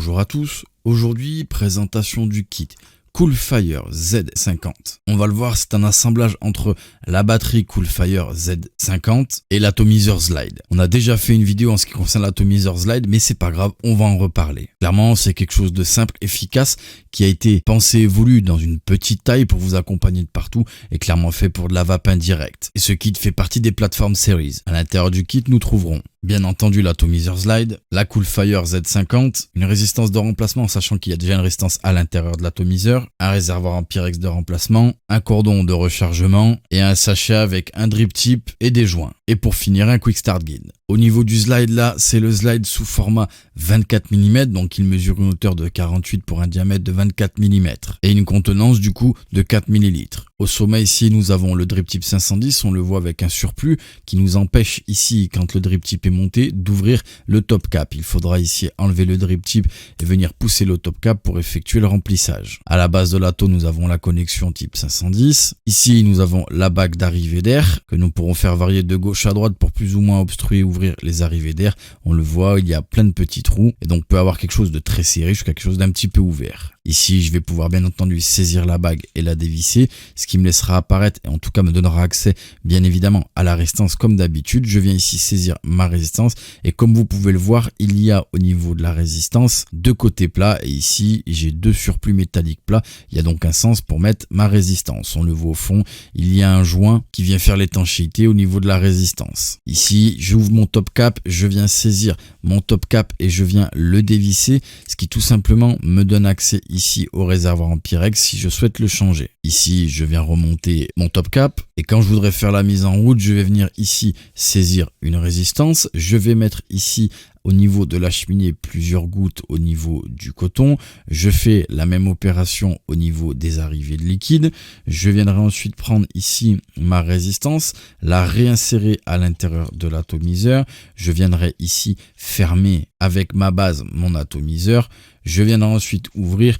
Bonjour à tous, aujourd'hui présentation du kit Coolfire Z50. On va le voir, c'est un assemblage entre la batterie Coolfire Z50 et l'atomiseur Slide. On a déjà fait une vidéo en ce qui concerne l'atomiseur Slide, mais c'est pas grave, on va en reparler. Clairement, c'est quelque chose de simple, efficace, qui a été pensé et voulu dans une petite taille pour vous accompagner de partout et clairement fait pour de la vape indirecte. Et ce kit fait partie des plateformes Series. À l'intérieur du kit, nous trouverons bien entendu l'atomiseur Slide, la Coolfire Z50, une résistance de remplacement sachant qu'il y a déjà une résistance à l'intérieur de l'atomiseur, un réservoir en Pyrex de remplacement, un cordon de rechargement et un sachet avec un drip tip et des joints. Et pour finir, un quick start guide. Au niveau du slide là, c'est le slide sous format 24 mm, donc il mesure une hauteur de 48 pour un diamètre de 24 mm et une contenance du coup de 4 ml. Au sommet ici, nous avons le drip tip 510, on le voit avec un surplus qui nous empêche ici, quand le drip tip est monté, d'ouvrir le top cap. Il faudra ici enlever le drip tip et venir pousser le top cap pour effectuer le remplissage. À la base de l'atto, nous avons la connexion type 510. Ici, nous avons la bague d'arrivée d'air que nous pourrons faire varier de gauche à droite pour plus ou moins obstruer et ouvrir les arrivées d'air. On le voit, il y a plein de petits trous et donc peut avoir quelque chose de très serré jusqu'à quelque chose d'un petit peu ouvert. Ici, je vais pouvoir bien entendu saisir la bague et la dévisser, ce qui me laissera apparaître et en tout cas me donnera accès bien évidemment à la résistance comme d'habitude. Je viens ici saisir ma résistance et comme vous pouvez le voir, il y a au niveau de la résistance deux côtés plats et ici j'ai deux surplus métalliques plats. Il y a donc un sens pour mettre ma résistance. On le voit au fond, il y a un joint qui vient faire l'étanchéité au niveau de la résistance. Ici, j'ouvre mon top cap, je viens saisir mon top cap et je viens le dévisser, ce qui tout simplement me donne accès ici au réservoir en Pyrex si je souhaite le changer. Ici, je viens remonter mon top cap et quand je voudrais faire la mise en route, je vais venir ici saisir une résistance. Je vais mettre ici au niveau de la cheminée plusieurs gouttes au niveau du coton. Je fais la même opération au niveau des arrivées de liquide. Je viendrai ensuite prendre ici ma résistance, la réinsérer à l'intérieur de l'atomiseur. Je viendrai ici fermer avec ma base mon atomiseur. Je viendrai ensuite ouvrir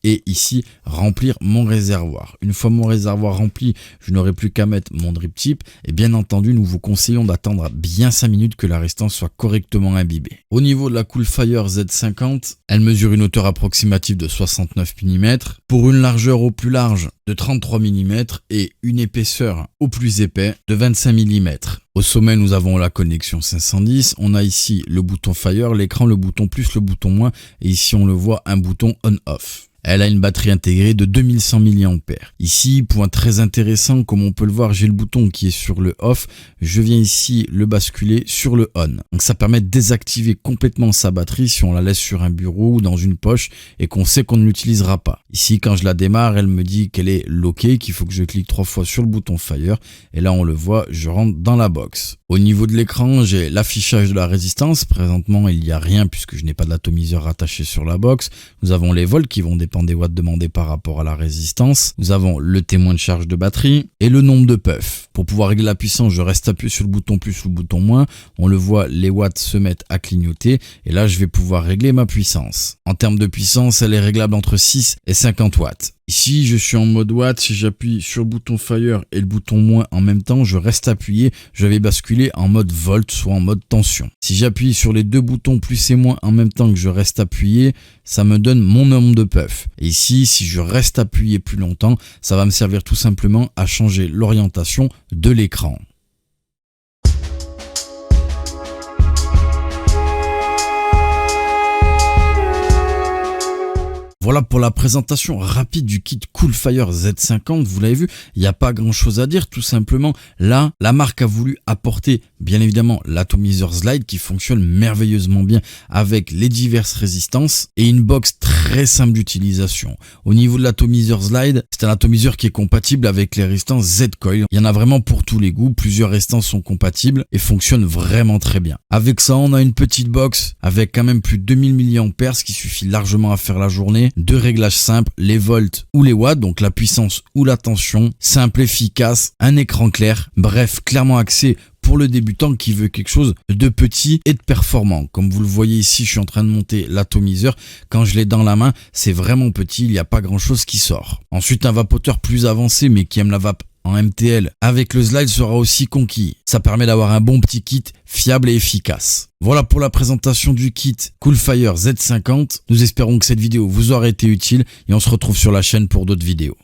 et ici remplir mon réservoir. Une fois mon réservoir rempli, je n'aurai plus qu'à mettre mon drip tip et bien entendu nous vous conseillons d'attendre bien 5 minutes que la résistance soit correctement imbibée. Au niveau de la Coolfire Z50, elle mesure une hauteur approximative de 69 mm pour une largeur au plus large de 33 mm et une épaisseur au plus épais de 25 mm. Au sommet, nous avons la connexion 510. On a ici le bouton Fire, l'écran, le bouton plus, le bouton moins et ici on le voit, un bouton on-off. Elle a une batterie intégrée de 2100 mAh. Ici, point très intéressant, comme on peut le voir, j'ai le bouton qui est sur le off. Je viens ici le basculer sur le on. Donc ça permet de désactiver complètement sa batterie si on la laisse sur un bureau ou dans une poche et qu'on sait qu'on ne l'utilisera pas. Ici, quand je la démarre, elle me dit qu'elle est lockée, qu'il faut que je clique 3 fois sur le bouton Fire. Et là, on le voit, je rentre dans la box. Au niveau de l'écran, j'ai l'affichage de la résistance. Présentement, il n'y a rien puisque je n'ai pas d'atomiseur rattaché sur la box. Nous avons les volts qui vont dépendre des watts demandés par rapport à la résistance. Nous avons le témoin de charge de batterie et le nombre de puffs. Pour pouvoir régler la puissance, je reste appuyé sur le bouton plus ou le bouton moins. On le voit, les watts se mettent à clignoter et là, je vais pouvoir régler ma puissance. En termes de puissance, elle est réglable entre 6 et 50 watts. Ici, je suis en mode watt. Si j'appuie sur le bouton Fire et le bouton moins en même temps, je reste appuyé. Je vais basculer en mode volt, soit en mode tension. Si j'appuie sur les deux boutons plus et moins en même temps que je reste appuyé, ça me donne mon nombre de puffs. Et ici, si je reste appuyé plus longtemps, ça va me servir tout simplement à changer l'orientation de l'écran. Voilà pour la présentation rapide du kit Coolfire Z50. Vous l'avez vu, il n'y a pas grand chose à dire. Tout simplement, là, la marque a voulu apporter, bien évidemment, l'atomiseur Slide qui fonctionne merveilleusement bien avec les diverses résistances et une box très simple d'utilisation. Au niveau de l'atomiseur Slide, c'est un atomiseur qui est compatible avec les résistances Z-Coil. Il y en a vraiment pour tous les goûts. Plusieurs résistances sont compatibles et fonctionnent vraiment très bien. Avec ça, on a une petite box avec quand même plus de 2000 mAh, ce qui suffit largement à faire la journée. Deux réglages simples, les volts ou les watts, donc la puissance ou la tension, simple, efficace, un écran clair, bref, clairement axé pour le débutant qui veut quelque chose de petit et de performant. Comme vous le voyez ici, je suis en train de monter l'atomiseur. Quand je l'ai dans la main, c'est vraiment petit, il n'y a pas grand chose qui sort. Ensuite, un vapoteur plus avancé mais qui aime la vape en MTL avec le slide sera aussi conquis. Ça permet d'avoir un bon petit kit fiable et efficace. Voilà pour la présentation du kit Coolfire Z50. Nous espérons que cette vidéo vous aura été utile et on se retrouve sur la chaîne pour d'autres vidéos.